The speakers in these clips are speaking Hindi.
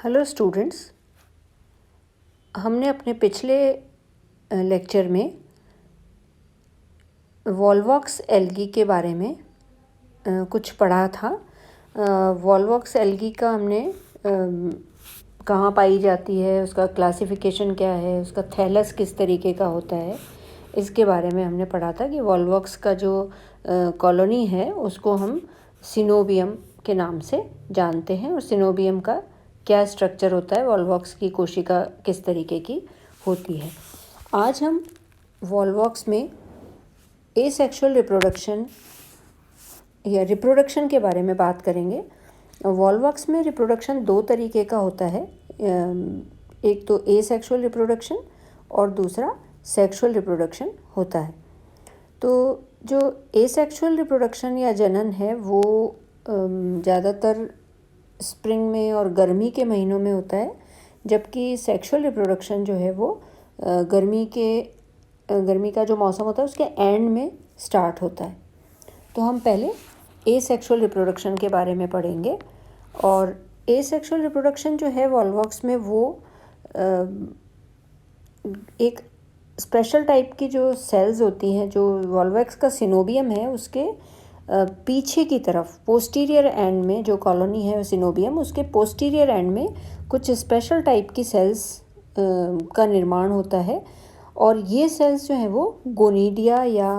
हेलो स्टूडेंट्स, हमने अपने पिछले लेक्चर में वॉल्वॉक्स एल्गी के बारे में कुछ पढ़ा था। वॉल्वॉक्स एल्गी का हमने कहाँ पाई जाती है, उसका क्लासिफिकेशन क्या है, उसका थैलस किस तरीके का होता है, इसके बारे में हमने पढ़ा था कि वॉल्वॉक्स का जो कॉलोनी है उसको हम सिनोबियम के नाम से जानते हैं और सिनोबियम का क्या स्ट्रक्चर होता है, वॉल्वॉक्स की कोशिका किस तरीके की होती है। आज हम वॉल्वॉक्स में एसेक्सुअल रिप्रोडक्शन या रिप्रोडक्शन के बारे में बात करेंगे। वॉल्वॉक्स में रिप्रोडक्शन दो तरीके का होता है, एक तो एसेक्सुअल रिप्रोडक्शन और दूसरा सेक्सुअल रिप्रोडक्शन होता है। तो जो एसेक्सुअल रिप्रोडक्शन या जनन है वो ज़्यादातर स्प्रिंग में और गर्मी के महीनों में होता है, जबकि सेक्सुअल रिप्रोडक्शन जो है वो गर्मी का जो मौसम होता है उसके एंड में स्टार्ट होता है। तो हम पहले एसेक्सुअल रिप्रोडक्शन के बारे में पढ़ेंगे। और एसेक्सुअल रिप्रोडक्शन जो है वॉल्वॉक्स में वो एक स्पेशल टाइप की जो सेल्स होती हैं, जो वॉल्वॉक्स का सिनोबियम है उसके पीछे की तरफ पोस्टीरियर एंड में जो कॉलोनी है सिनोबियम, उसके पोस्टीरियर एंड में कुछ स्पेशल टाइप की सेल्स का निर्माण होता है। और ये सेल्स जो हैं वो गोनीडिया या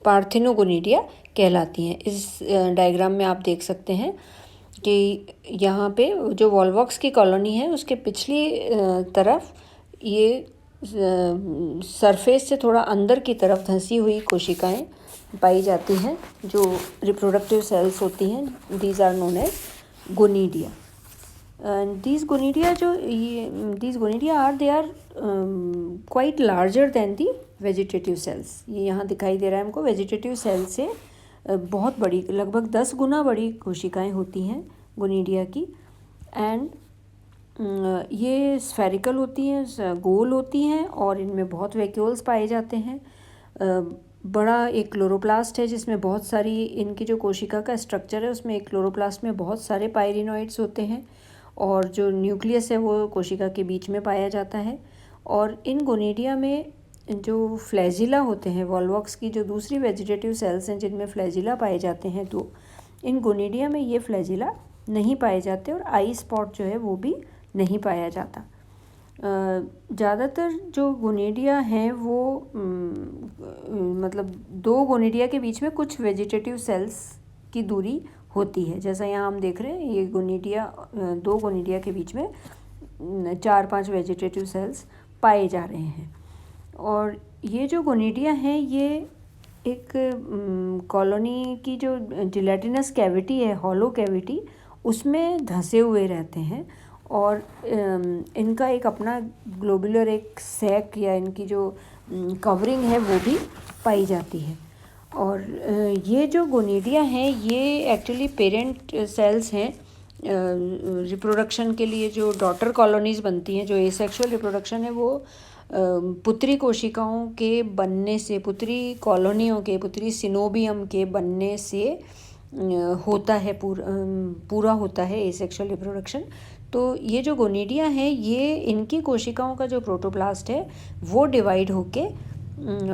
पार्थिनोगोनीडिया कहलाती हैं। इस डायग्राम में आप देख सकते हैं कि यहाँ पे जो वॉल्वॉक्स की कॉलोनी है उसके पिछली तरफ ये सरफेस से थोड़ा अंदर की तरफ धंसी हुई कोशिकाएं पाई जाती हैं जो रिप्रोडक्टिव सेल्स होती हैं। These are known as gonidia. These gonidia are quite larger than the vegetative cells. ये यहाँ दिखाई दे रहा है हमको, वेजिटेटिव सेल से बहुत बड़ी, लगभग 10 गुना बड़ी कोशिकाएं होती हैं गोनीडिया की। एंड ये स्फेरिकल होती हैं, गोल होती हैं और इनमें बहुत वैक्यूल्स पाए जाते हैं। बड़ा एक क्लोरोप्लास्ट है जिसमें बहुत सारी, इनकी जो कोशिका का स्ट्रक्चर है उसमें एक क्लोरोप्लास्ट में बहुत सारे पायरिनॉइड्स होते हैं और जो न्यूक्लियस है वो कोशिका के बीच में पाया जाता है। और इन गोनीडिया में जो फ्लैजिला होते हैं, वॉल्वॉक्स की जो दूसरी वेजिटेटिव सेल्स हैं जिनमें फ्लैजिला पाए जाते हैं, तो इन गोनीडिया में ये फ्लैजिला नहीं पाए जाते और आई स्पॉट जो है वो भी नहीं पाया जाता। ज़्यादातर जो गोनीडिया हैं वो मतलब दो गोनीडिया के बीच में कुछ वेजिटेटिव सेल्स की दूरी होती है। जैसा यहाँ हम देख रहे हैं, ये गोनीडिया, दो गोनीडिया के बीच में 4-5 वेजिटेटिव सेल्स पाए जा रहे हैं। और ये जो गोनीडिया हैं ये एक कॉलोनी की जो जिलेटिनस कैविटी है, हॉलो कैविटी, उसमें धंसे हुए रहते हैं और इनका एक अपना ग्लोबुलर एक सैक या इनकी जो कवरिंग है वो भी पाई जाती है। और ये जो गोनीडिया हैं ये एक्चुअली पेरेंट सेल्स हैं। रिप्रोडक्शन के लिए जो डॉटर कॉलोनीज़ बनती हैं, जो एसेक्सुअल रिप्रोडक्शन है वो पुत्री कोशिकाओं के बनने से, पुत्री कॉलोनियों के, पुत्री सिनोबियम के बनने से होता है, पूरा होता है एसेक्सुअल रिप्रोडक्शन। तो ये जो गोनीडिया हैं ये, इनकी कोशिकाओं का जो प्रोटोप्लास्ट है वो डिवाइड होके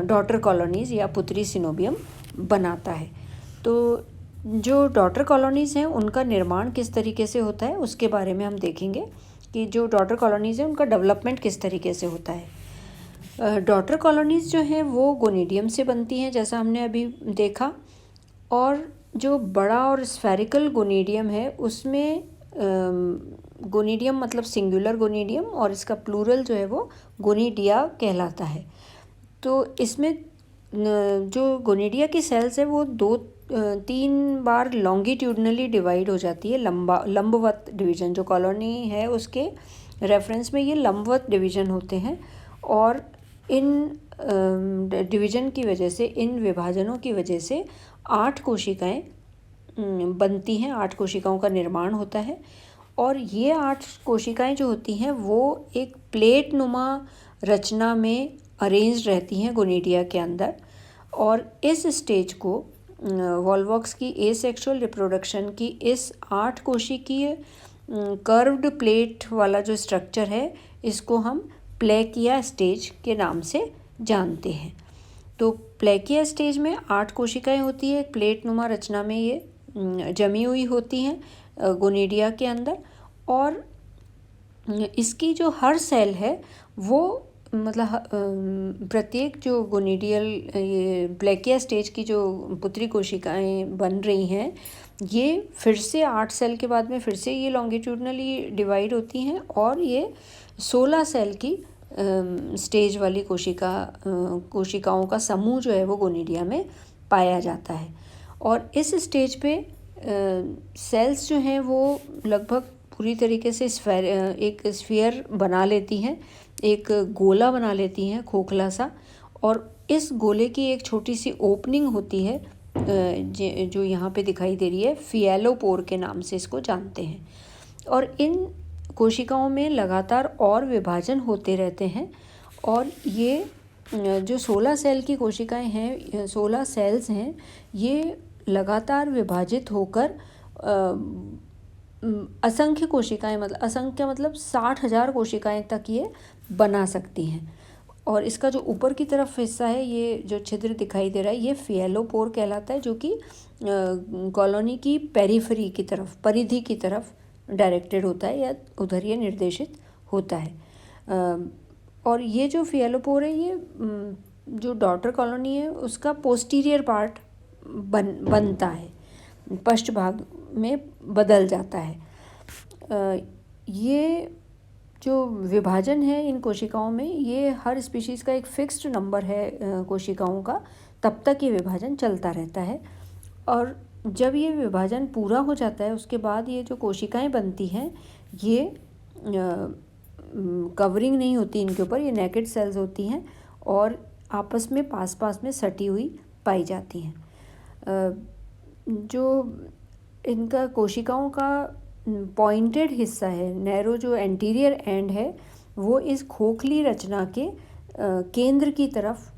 डॉटर कॉलोनीज़ या पुत्री सिनोबियम बनाता है। तो जो डॉटर कॉलोनीज़ हैं उनका निर्माण किस तरीके से होता है उसके बारे में हम देखेंगे कि जो डॉटर कॉलोनीज़ हैं उनका डेवलपमेंट किस तरीके से होता है। डॉटर कॉलोनीज़ जो हैं वो गोनीडियम से बनती हैं जैसा हमने अभी देखा। और जो बड़ा और स्फेरिकल गोनीडियम है उसमें गोनीडियम मतलब सिंगुलर गोनीडियम और इसका प्लूरल जो है वो गोनीडिया कहलाता है। तो इसमें जो गोनीडिया की सेल्स है वो 2-3 बार लॉन्गिट्यूडनली डिवाइड हो जाती है, लंबवत डिवीज़न। जो कॉलोनी है उसके रेफरेंस में ये लंबवत डिवीज़न होते हैं और इन डिवीज़न की वजह से, इन विभाजनों की वजह से 8 कोशिकाएं बनती हैं, 8 कोशिकाओं का निर्माण होता है। और ये 8 कोशिकाएं जो होती हैं वो एक प्लेट नुमा रचना में अरेंज रहती हैं गोनीडिया के अंदर। और इस स्टेज को वॉल्वॉक्स की एसेक्सुअल रिप्रोडक्शन की इस 8 कोशिकीय कर्व्ड प्लेट वाला जो स्ट्रक्चर है, इसको हम प्लेकिया स्टेज के नाम से जानते हैं। तो प्लेकिया स्टेज में 8 कोशिकाएं होती है, एक प्लेट नुमा रचना में ये जमी हुई होती हैं गोनिडिया के अंदर। और इसकी जो हर सेल है वो मतलब प्रत्येक जो गोनिडियल ये प्लेकिया स्टेज की जो पुत्री कोशिकाएं बन रही हैं, ये फिर से 8 सेल के बाद में फिर से ये लॉन्गिट्यूडनली डिवाइड होती हैं और ये 16 सेल की स्टेज वाली कोशिकाओं का समूह जो है वो गोनिडिया में पाया जाता है। और इस स्टेज पे सेल्स जो हैं वो लगभग पूरी तरीके से एक स्फीयर बना लेती हैं, एक गोला बना लेती हैं खोखला सा, और इस गोले की एक छोटी सी ओपनिंग होती है जो यहाँ पे दिखाई दे रही है, फिएलोपोर के नाम से इसको जानते हैं। और इन कोशिकाओं में लगातार और विभाजन होते रहते हैं, और ये जो 16 सेल की कोशिकाएं हैं, 16 सेल्स हैं, ये लगातार विभाजित होकर असंख्य कोशिकाएं, मतलब असंख्य मतलब 60,000 कोशिकाएं तक ये बना सकती हैं। और इसका जो ऊपर की तरफ हिस्सा है, ये जो छिद्र दिखाई दे रहा है, ये फिएलोपोर कहलाता है, जो कि कॉलोनी की पेरिफेरी की तरफ, परिधि की तरफ डायरेक्टेड होता है या उधर ये निर्देशित होता है। और ये जो फिएलोपोर है, ये जो डॉटर कॉलोनी है उसका पोस्टीरियर पार्ट बनता है, पश्च भाग में बदल जाता है। ये जो विभाजन है इन कोशिकाओं में, ये हर स्पीशीज़ का एक फिक्स्ड नंबर है कोशिकाओं का, तब तक ये विभाजन चलता रहता है। और जब ये विभाजन पूरा हो जाता है, उसके बाद ये जो कोशिकाएं बनती हैं, ये कवरिंग नहीं होती इनके ऊपर, ये नेकेड सेल्स होती हैं और आपस में पास में सटी हुई पाई जाती हैं। जो इनका कोशिकाओं का पॉइंटेड हिस्सा है, नैरो जो एंटीरियर एंड है, वो इस खोखली रचना के केंद्र की तरफ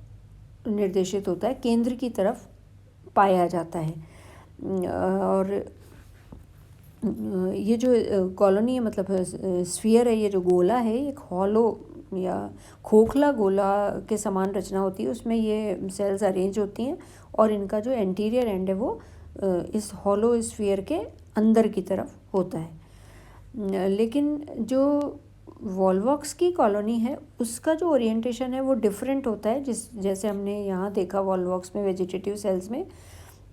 निर्देशित होता है, केंद्र की तरफ पाया जाता है। और ये जो कॉलोनी है, मतलब स्फीयर है, ये जो गोला है, एक हॉलो या खोखला गोला के समान रचना होती है, उसमें ये सेल्स अरेंज होती हैं और इनका जो एंटीरियर एंड है वो इस हॉलो स्फीयर के अंदर की तरफ होता है। लेकिन जो वॉल्वॉक्स की कॉलोनी है, उसका जो ओरिएंटेशन है वो डिफरेंट होता है, जैसे हमने यहाँ देखा वॉल्वॉक्स में वेजिटेटिव सेल्स में,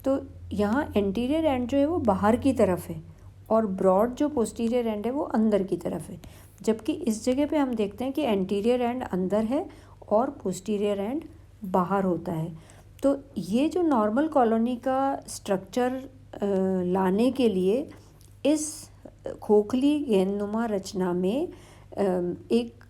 तो यहाँ एंटीरियर एंड जो है वो बाहर की तरफ है और ब्रॉड जो पोस्टीरियर एंड है वो अंदर की तरफ है। जबकि इस जगह पे हम देखते हैं कि एंटीरियर एंड अंदर है और पोस्टीरियर एंड बाहर होता है। तो ये जो नॉर्मल कॉलोनी का स्ट्रक्चर लाने के लिए इस खोखली गेंदनुमा रचना में एक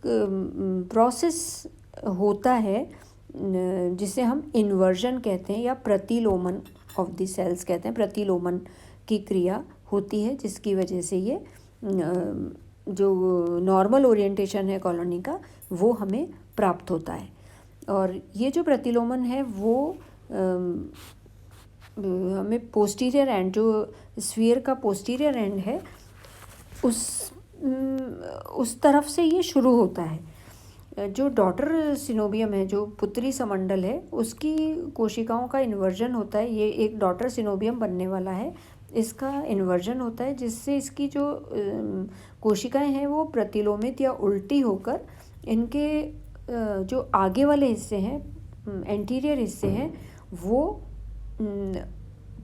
प्रोसेस होता है जिसे हम इन्वर्जन कहते हैं या प्रतिलोमन ऑफ द सेल्स कहते हैं। प्रतिलोमन की क्रिया होती है जिसकी वजह से ये जो नॉर्मल ओरिएंटेशन है कॉलोनी का वो हमें प्राप्त होता है। और ये जो प्रतिलोमन है वो हमें पोस्टीरियर एंड, जो स्फीयर का पोस्टीरियर एंड है, उस तरफ से ये शुरू होता है। जो डॉटर सिनोबियम है, जो पुत्री समंडल है, उसकी कोशिकाओं का इन्वर्जन होता है। ये एक डॉटर सिनोबियम बनने वाला है, इसका इन्वर्जन होता है जिससे इसकी जो कोशिकाएं हैं वो प्रतिलोमित या उल्टी होकर इनके जो आगे वाले हिस्से हैं, एंटीरियर हिस्से हैं, वो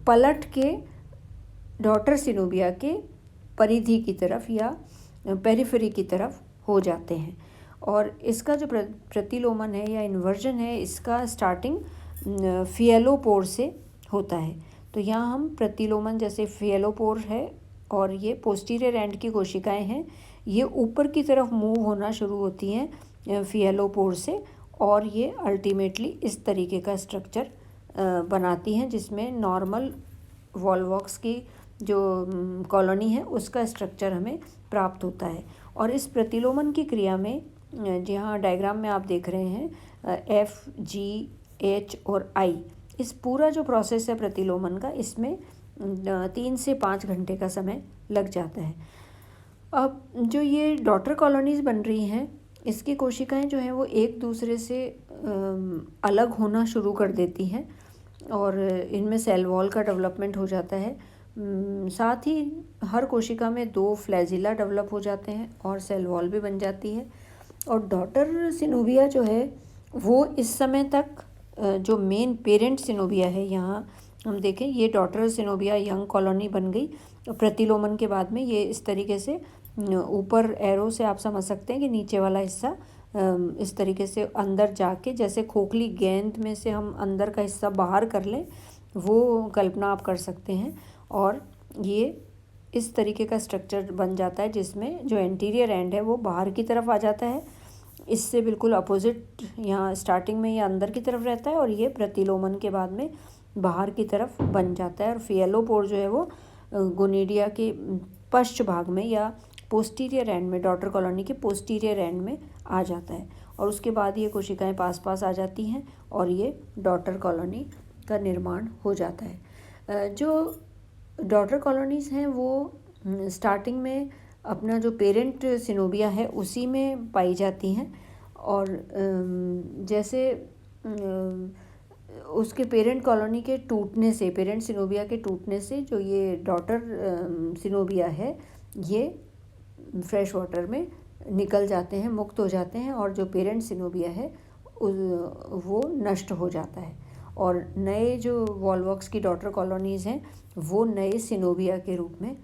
पलट के डॉटर सिनोबिया के परिधि की तरफ या पेरिफेरी की तरफ हो जाते हैं। और इसका जो प्रतिलोमन है या इन्वर्जन है, इसका स्टार्टिंग फिएलोपोर से होता है। तो यहाँ हम प्रतिलोमन, जैसे फिएलोपोर है और ये पोस्टीरियर एंड की कोशिकाएं हैं, ये ऊपर की तरफ मूव होना शुरू होती हैं फिएलोपोर से, और ये अल्टीमेटली इस तरीके का स्ट्रक्चर बनाती हैं जिसमें नॉर्मल वॉल्वॉक्स की जो कॉलोनी है उसका स्ट्रक्चर हमें प्राप्त होता है। और इस प्रतिलोमन की क्रिया में, जहाँ डायग्राम में आप देख रहे हैं F, G, H और I, इस पूरा जो प्रोसेस है प्रतिलोमन का, इसमें 3 से 5 घंटे का समय लग जाता है। अब जो ये डॉटर कॉलोनीज़ बन रही हैं, इसकी कोशिकाएं जो हैं वो एक दूसरे से अलग होना शुरू कर देती हैं और इनमें सेल वॉल का डेवलपमेंट हो जाता है। साथ ही हर कोशिका में 2 फ्लैजिला डेवलप हो जाते हैं और सेल वॉल भी बन जाती है। और डॉटर सिनोविया जो है वो इस समय तक जो मेन पेरेंट सिनोविया है, यहाँ हम देखें ये डॉटर सिनोविया यंग कॉलोनी बन गई। प्रतिलोमन के बाद में ये इस तरीके से ऊपर एरो से आप समझ सकते हैं कि नीचे वाला हिस्सा इस तरीके से अंदर जाके, जैसे खोखली गेंद में से हम अंदर का हिस्सा बाहर कर लें, वो कल्पना आप कर सकते हैं। और ये इस तरीके का स्ट्रक्चर बन जाता है जिसमें जो एंटीरियर एंड है वो बाहर की तरफ आ जाता है। इससे बिल्कुल अपोजिट यहाँ स्टार्टिंग में ये अंदर की तरफ रहता है और ये प्रतिलोमन के बाद में बाहर की तरफ बन जाता है। और फेलोपोर जो है वो गोनिडिया के पश्च भाग में या पोस्टीरियर एंड में, डॉटर कॉलोनी के पोस्टीरियर एंड में आ जाता है और उसके बाद ये कोशिकाएं पास पास आ जाती हैं और ये डॉटर कॉलोनी का निर्माण हो जाता है। जो डॉटर कॉलोनीज़ हैं वो स्टार्टिंग में अपना जो पेरेंट सिनोविया है उसी में पाई जाती हैं और जैसे उसके पेरेंट कॉलोनी के टूटने से, पेरेंट सिनोविया के टूटने से जो ये डॉटर सिनोविया है ये फ्रेश वाटर में निकल जाते हैं, मुक्त हो जाते हैं और जो पेरेंट सिनोविया है वो नष्ट हो जाता है और नए जो वॉलवॉक्स की डॉटर कॉलोनीज़ हैं वो नए सिनोविया के रूप में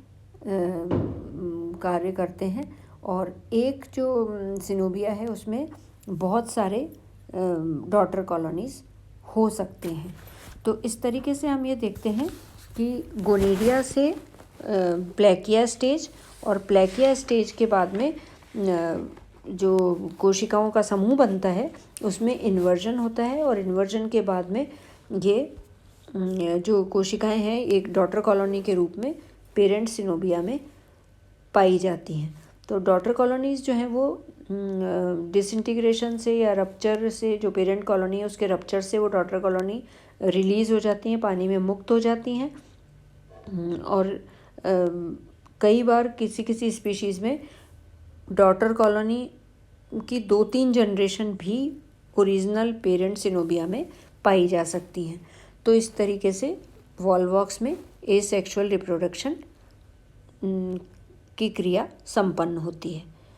कार्य करते हैं और एक जो सिनोविया है उसमें बहुत सारे डॉटर कॉलोनीज़ हो सकते हैं। तो इस तरीके से हम ये देखते हैं कि गोनिडिया से प्लेकिया स्टेज और प्लेकिया स्टेज के बाद में जो कोशिकाओं का समूह बनता है उसमें इन्वर्जन होता है और इन्वर्जन के बाद में ये जो कोशिकाएं हैं एक डॉटर कॉलोनी के रूप में पेरेंट सिनोविया में पाई जाती हैं। तो डॉटर कॉलोनीज़ जो हैं वो डिसइंटीग्रेशन से या रप्चर से, जो पेरेंट कॉलोनी है उसके रप्चर से वो डॉटर कॉलोनी रिलीज़ हो जाती हैं, पानी में मुक्त हो जाती हैं और कई बार किसी किसी स्पीशीज़ में डॉटर कॉलोनी की 2-3 जनरेशन भी ओरिजिनल पेरेंट सिनोविया में पाई जा सकती हैं। तो इस तरीके से वॉलवॉक्स में एसेक्सुअल रिप्रोडक्शन की क्रिया संपन्न होती है।